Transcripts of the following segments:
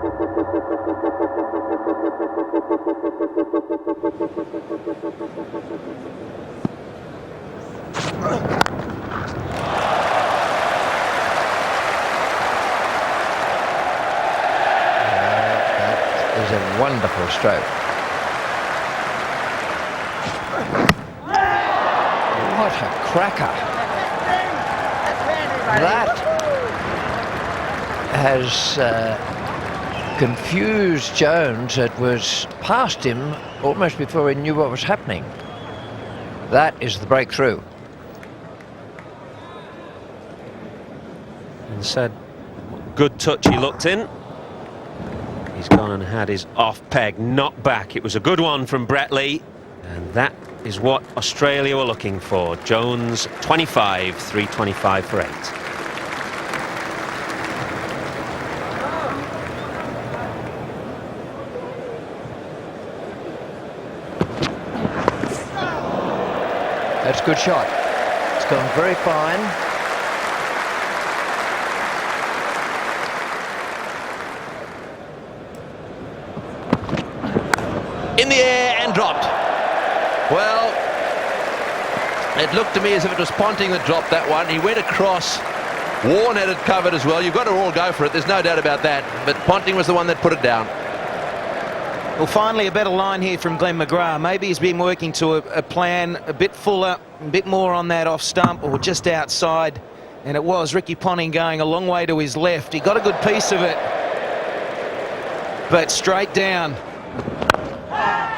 That is a wonderful stroke. What a cracker. That has confused Jones. It was past him almost before he knew what was happening. That is the breakthrough. And said, good touch he looked in. He's gone and had his off-peg knocked back. It was a good one from Brett Lee. And that is what Australia were looking for. Jones 25, 325 for 8. That's a good shot. It's gone very fine. In the air and dropped. Well, it looked to me as if it was Ponting that dropped that one. He went across. Warren had it covered as well. You've got to all go for it. There's no doubt about that. But Ponting was the one that put it down. Well, finally a better line here from Glenn McGrath. Maybe he's been working to a plan a bit fuller, a bit more on that off stump or just outside. And it was Ricky Ponting going a long way to his left. He got a good piece of it, but straight down.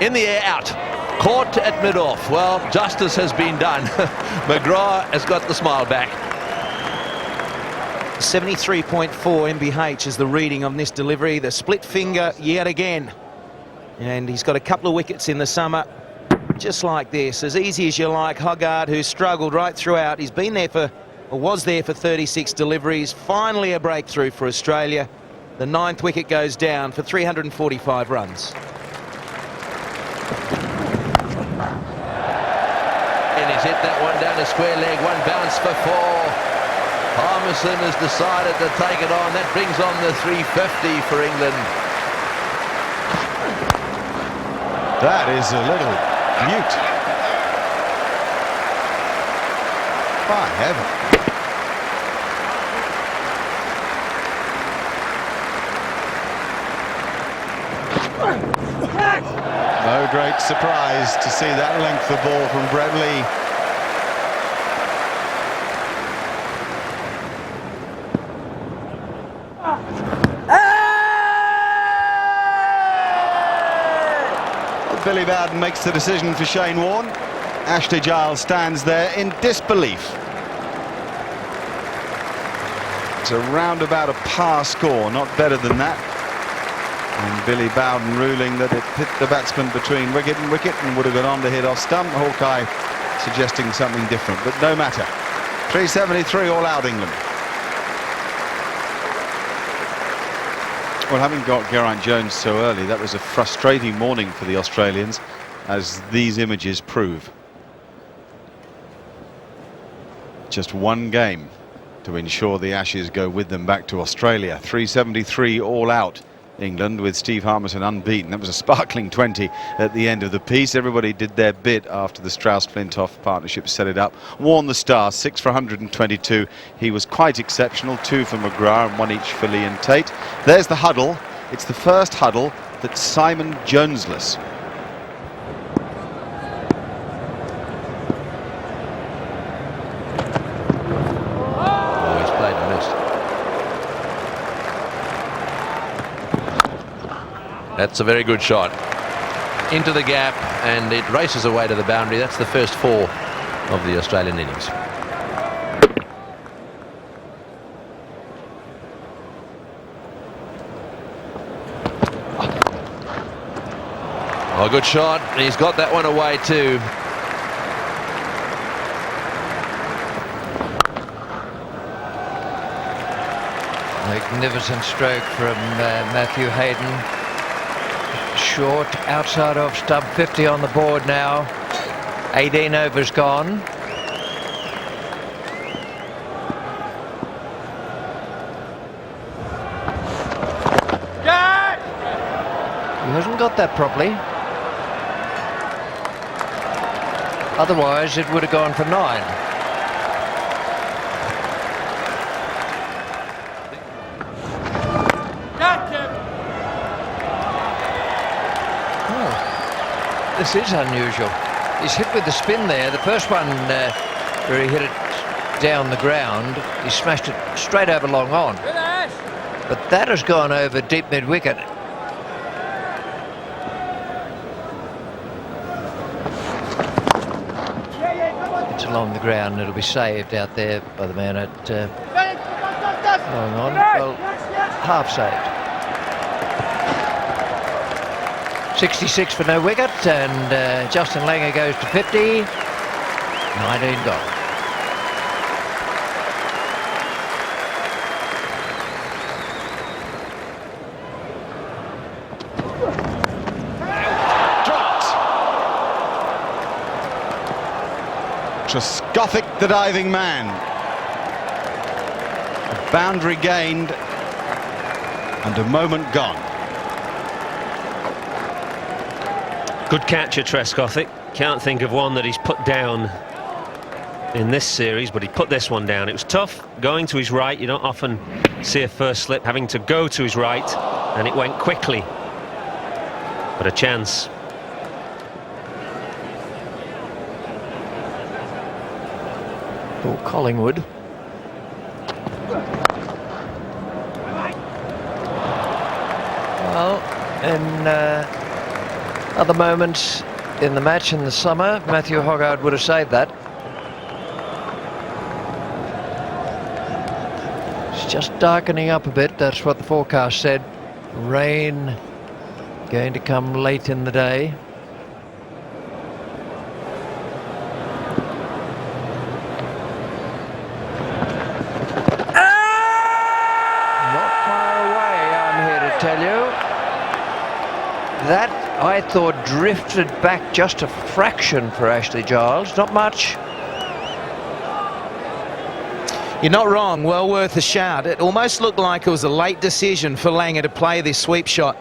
In the air, out. Caught at mid-off. Well, justice has been done. McGrath has got the smile back. 73.4 MBH is the reading on this delivery. The split finger yet again. And he's got a couple of wickets in the summer, just like this. As easy as you like. Hoggard, who struggled right throughout. He's been there for, or was there for 36 deliveries. Finally a breakthrough for Australia. The 9th wicket goes down for 345 runs. And he's hit that one down the square leg. One bounce for 4. Harmison has decided to take it on. That brings on the 350 for England. That is a little mute. By heaven. No great surprise to see that length of ball from Brett Lee. Billy Bowden makes the decision for Shane Warne. Ashley Giles stands there in disbelief. It's around about a par score, not better than that. And Billy Bowden ruling that it hit the batsman between wicket and would have gone on to hit off stump. Hawkeye suggesting something different, but no matter. 373 all out England. Well, having got Geraint Jones so early, that was a frustrating morning for the Australians, as these images prove. Just one game to ensure the Ashes go with them back to Australia. 373 all out England, with Steve Harmison unbeaten. That was a sparkling 20 at the end of the piece. Everybody did their bit after the Strauss-Flintoff partnership set it up. Warne the star, 6 for 122. He was quite exceptional. 2 for McGrath and 1 each for Lee and Tate. There's the huddle. It's the first huddle that's Simon Jonesless. That's a very good shot. Into the gap, and it races away to the boundary. That's the first 4 of the Australian innings. Oh, good shot. He's got that one away too. Magnificent stroke from Matthew Hayden. Short, outside of stump, 50 on the board now. 18 overs gone. Yeah! He hasn't got that properly. Otherwise, it would have gone for 9. Oh, this is unusual. He's hit with the spin there. The first one where he hit it down the ground, he smashed it straight over long on. But that has gone over deep mid-wicket. It's along the ground and it'll be saved out there by the man at long on. Well, half saved. 66 for no wicket, and Justin Langer goes to 50. 19 gone. Trescothick, the diving man. A boundary gained and a moment gone. Good catcher, Trescothick. Can't think of one that he's put down in this series, but he put this one down. It was tough going to his right. You don't often see a first slip having to go to his right, and it went quickly. But a chance. For Collingwood. Well, in other moments in the match in the summer, Matthew Hoggard would have saved that. It's just darkening up a bit. That's what the forecast said. Rain going to come late in the day. That, I thought, drifted back just a fraction for Ashley Giles. Not much. You're not wrong. Well worth a shout. It almost looked like it was a late decision for Langer to play this sweep shot.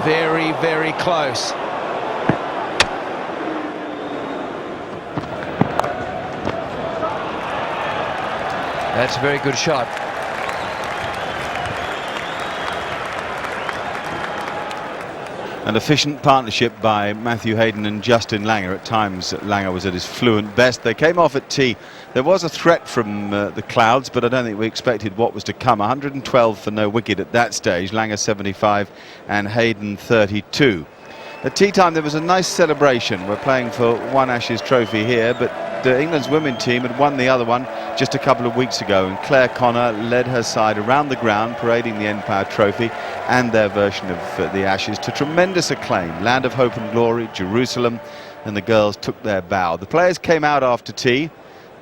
Very, very close. That's a very good shot. An efficient partnership by Matthew Hayden and Justin Langer. At times Langer was at his fluent best. They came off at tee. There was a threat from the clouds, but I don't think we expected what was to come. 112 for no wicket at that stage. Langer 75 and Hayden 32. At tea time there was a nice celebration. We're playing for one Ashes trophy here, but England's women team had won the other one just a couple of weeks ago, and Claire Connor led her side around the ground parading the Empire Trophy and their version of the Ashes to tremendous acclaim. Land of Hope and Glory, Jerusalem, and the girls took their bow. The players came out after tea.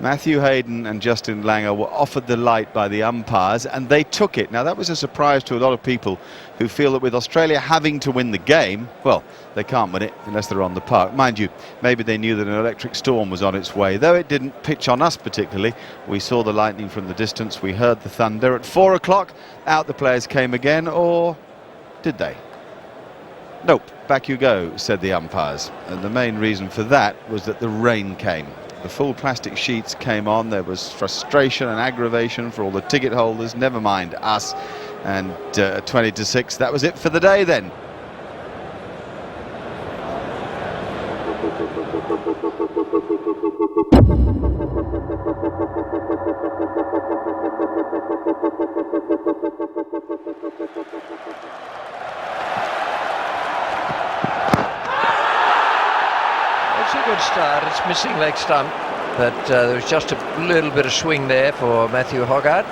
Matthew Hayden and Justin Langer were offered the light by the umpires, and they took it. Now, that was a surprise to a lot of people who feel that with Australia having to win the game, well, they can't win it unless they're on the park. Mind you, maybe they knew that an electric storm was on its way, though it didn't pitch on us particularly. We saw the lightning from the distance, we heard the thunder. At 4 o'clock, out the players came again, or did they? Nope, back you go, said the umpires. And the main reason for that was that the rain came. The full plastic sheets came on. There was frustration and aggravation for all the ticket holders, never mind us. And 20 to 6, that was it for the day then. It's a good start. It's missing leg stump, but there was just a little bit of swing there for Matthew Hoggard.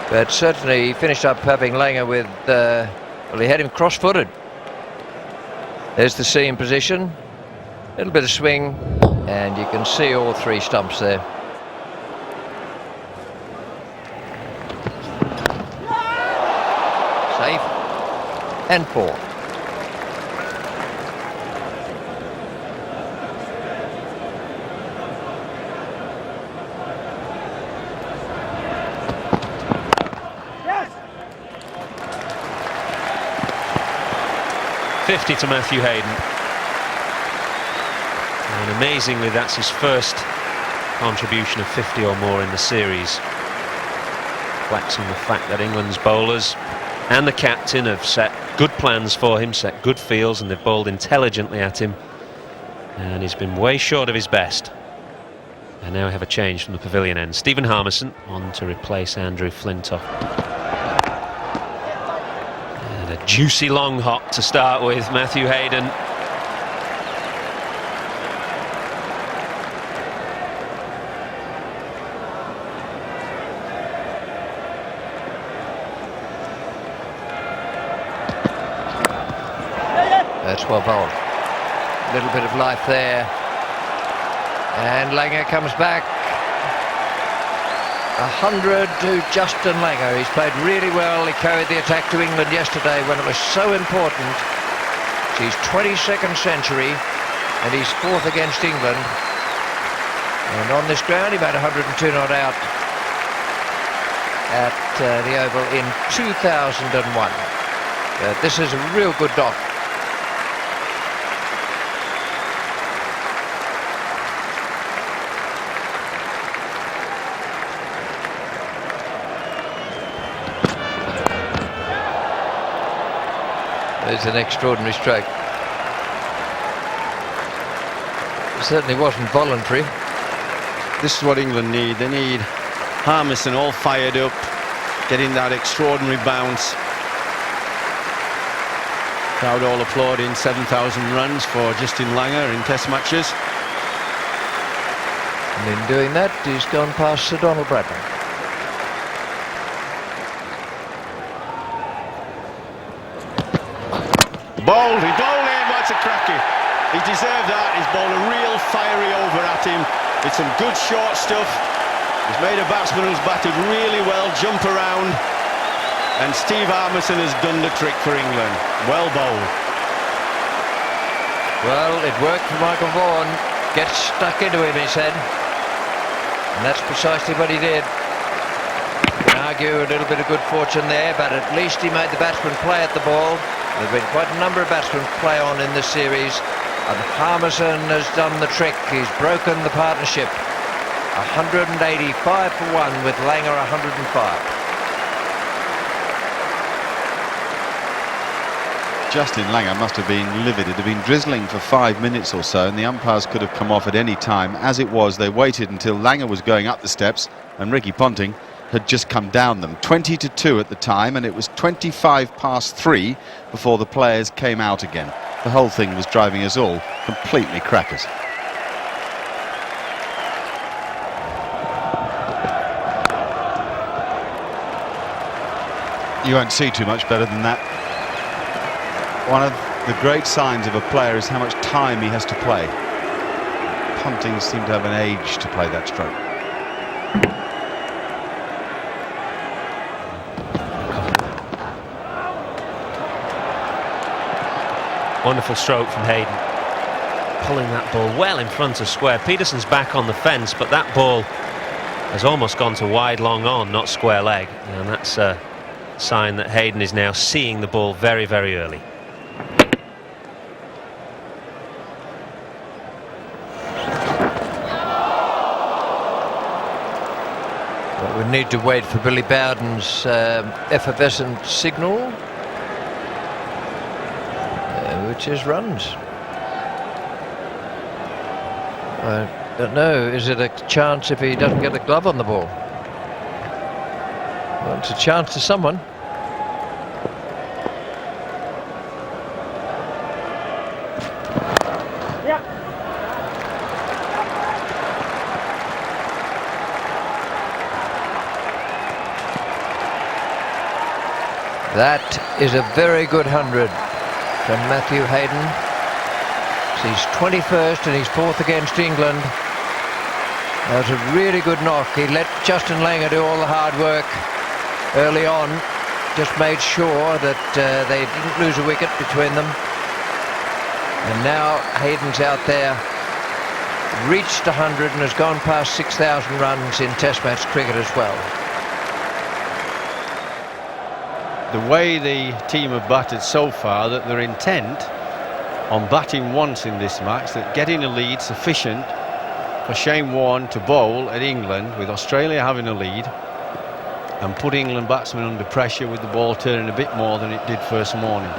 But certainly he finished up having Langer with, well, he had him cross-footed. There's the seam position. A little bit of swing, and you can see all three stumps there. Safe. And 4. 50 to Matthew Hayden. And amazingly, that's his first contribution of 50 or more in the series. Reflects on the fact that England's bowlers and the captain have set good plans for him, set good fields, and they've bowled intelligently at him. And he's been way short of his best. And now we have a change from the pavilion end. Stephen Harmison on to replace Andrew Flintoff. And a juicy long hop to start with, Matthew Hayden. That's well bowled. A little bit of life there. And Langer comes back. 100 to Justin Langer. He's played really well. He carried the attack to England yesterday when it was so important. It's his 22nd century and he's fourth against England. And on this ground he made 102 not out at the Oval in 2001. This is a real good knock. There's an extraordinary stroke. It certainly wasn't voluntary. This is what England need. They need Harmison all fired up, getting that extraordinary bounce. Crowd all applauding 7,000 runs for Justin Langer in Test matches. And in doing that, he's gone past Sir Donald Bradman. Bowled, he bowled in, that's a cracky. He deserved that. He's bowled a real fiery over at him. It's some good short stuff. He's made a batsman who's batted really well, jump around. And Steve Harmison has done the trick for England. Well bowled. Well, it worked for Michael Vaughan. Get stuck into him, he said. And that's precisely what he did. You can argue a little bit of good fortune there, but at least he made the batsman play at the ball. There have been quite a number of batsmen play on in this series, and Harmison has done the trick. He's broken the partnership. 185 for 1 with Langer 105. Justin Langer must have been livid. It had been drizzling for 5 minutes or so, and the umpires could have come off at any time. As it was, they waited until Langer was going up the steps, and Ricky Ponting had just come down them. 20 to 2 at the time, and it was 25 past 3 before the players came out again. The whole thing was driving us all completely crackers. You won't see too much better than that. One of the great signs of a player is how much time he has to play. Ponting seemed to have an age to play that stroke. Wonderful stroke from Hayden, pulling that ball well in front of square. Peterson's back on the fence, but that ball has almost gone to wide long on, not square leg, and that's a sign that Hayden is now seeing the ball very, very early. But we need to wait for Billy Bowden's effervescent signal, which is runs. I don't know, is it a chance if he doesn't get a glove on the ball? Well, it's a chance to someone. That is a very good 100 from Matthew Hayden. He's 21st and he's fourth against England. That was a really good knock. He let Justin Langer do all the hard work early on. Just made sure that they didn't lose a wicket between them. And now Hayden's out there, reached 100 and has gone past 6,000 runs in Test match cricket as well. The way the team have batted so far, that their intent on batting once in this match, that getting a lead sufficient for Shane Warne to bowl at England with Australia having a lead and put England batsmen under pressure with the ball turning a bit more than it did first morning.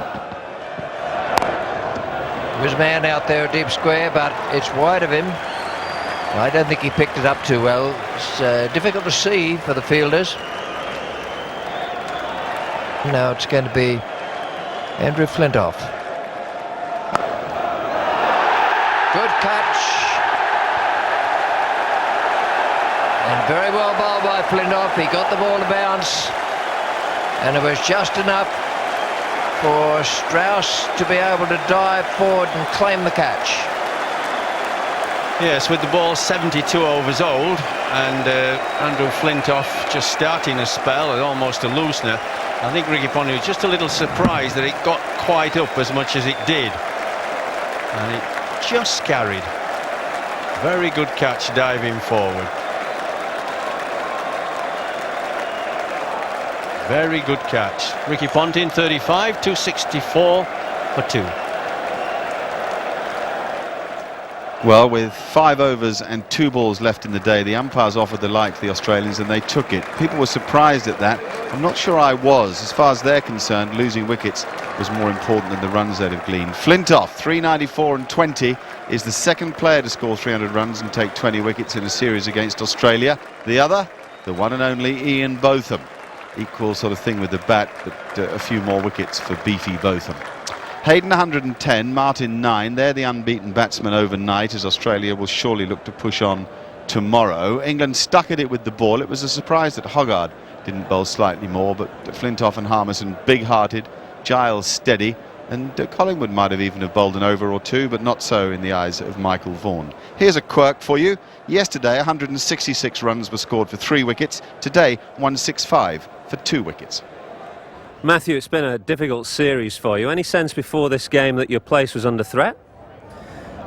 There was a man out there deep square, but it's wide of him. I don't think he picked it up too well. It's difficult to see for the fielders. Now it's going to be Andrew Flintoff. Good catch. And very well bowled by Flintoff. He got the ball to bounce. And it was just enough for Strauss to be able to dive forward and claim the catch. Yes, with the ball 72 overs old and Andrew Flintoff just starting a spell at almost a loosener, I think Ricky Ponting was just a little surprised that it got quite up as much as it did. And it just carried. Very good catch diving forward. Very good catch. Ricky Ponting 35, 264 for 2. Well, with 5 overs and 2 balls left in the day, the umpires offered the light to the Australians and they took it. People were surprised at that. I'm not sure I was. As far as they're concerned, losing wickets was more important than the runs they'd have gleaned. Flintoff, 394 and 20, is the second player to score 300 runs and take 20 wickets in a series against Australia. The other, the one and only Ian Botham. Equal sort of thing with the bat, but a few more wickets for beefy Botham. Hayden 110, Martin 9. They're the unbeaten batsmen overnight, as Australia will surely look to push on tomorrow. England stuck at it with the ball. It was a surprise that Hoggard didn't bowl slightly more, but Flintoff and Harmison big-hearted, Giles steady, and Collingwood might have even have bowled an over or two, but not so in the eyes of Michael Vaughan. Here's a quirk for you. Yesterday 166 runs were scored for 3 wickets. Today 165 for 2 wickets. Matthew, it's been a difficult series for you. Any sense before this game that your place was under threat?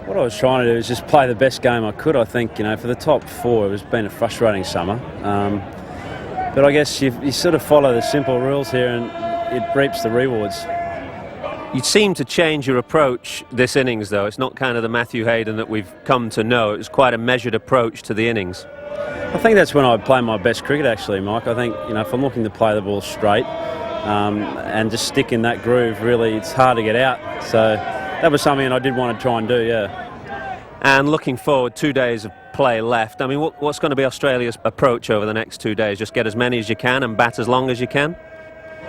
What I was trying to do is just play the best game I could. I think, you know, for the top 4 it's been a frustrating summer, but I guess you sort of follow the simple rules here and it reaps the rewards. You seem to change your approach this innings, though. It's not kind of the Matthew Hayden that we've come to know. It was quite a measured approach to the innings. I think that's when I play my best cricket, actually, Mike. I think, you know, if I'm looking to play the ball straight and just stick in that groove, really, it's hard to get out. So that was something I did want to try and do, yeah. And looking forward, 2 days of play left. I mean, what's going to be Australia's approach over the next 2 days? Just get as many as you can and bat as long as you can?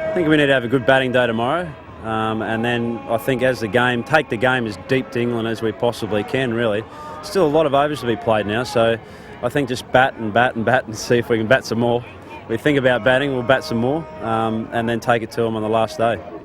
I think we need to have a good batting day tomorrow. And then I think as the game, take the game as deep to England as we possibly can, really. Still a lot of overs to be played now, so I think just bat and bat and bat and see if we can bat some more. We think about batting, we'll bat some more, and then take it to them on the last day.